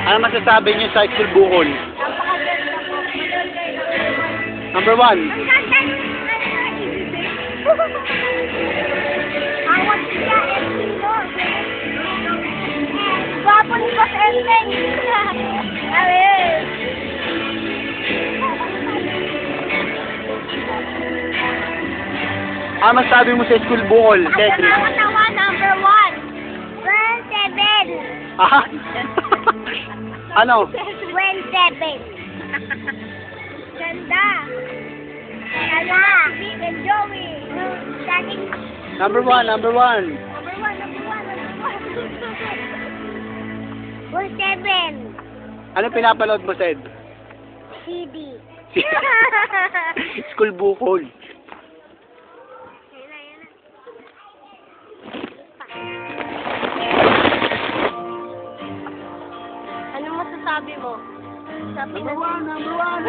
Ano masasabi niyo sa school bukol? Napakaganda po. Number 1. Ang ganda ng awat siya, Elvin mo. Gwapo ni Boss Elvin. Ano masasabi mo sa school bukol, Cedric? Nakakatawa, number 1. 27. Ah? Ano? 27. Ganda. Ganda. Big and Joey. Dating. Number 1, number 1. Number 1. 7. Ano pinapanood mo, Ced? CD. School bukol. Ano masasabi mo? Sa Number 1, number 1.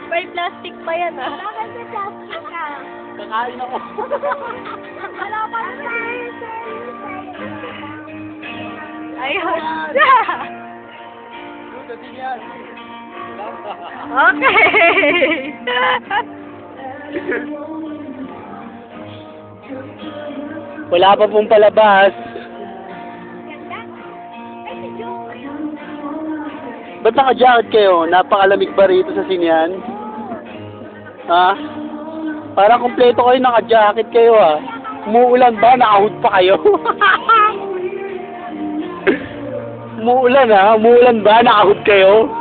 May plastic pa yan, ah. Bakit may plastic ka? Kakain ako. Wala pa naman. Ayun. Okay. Wala pa pong palabas. Ganda. Ay, si Joey. Ba't naka-jacket kayo? Napakalamig ba rito sa sinyan? Ha? Parang kompleto kayo, naka-jacket kayo ha. Umuulan ba? Naka-hood pa kayo? Umuulan ha? Umuulan ba? Naka-hood kayo?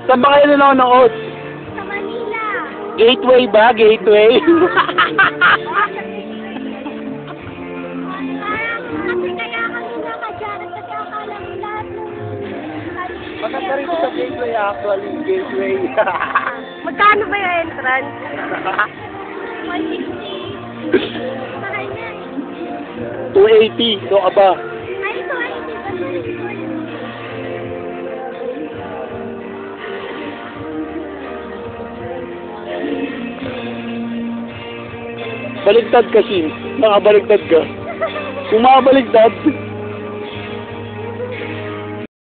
Saan ba kayo nanonood? Sa Manila. Gateway ba? Gateway? Kasi kaya kami naka-jacket kasi akala mo lahat ng... Maganda rin sa Gateway actually. Gateway. Magkano ba yung entrance? 160. Mahal na. 280. So ka ba? Ay, ito ay hindi ba? Baligtad ka, Shin. Nakabaligtad ka. Kung makabaligtad,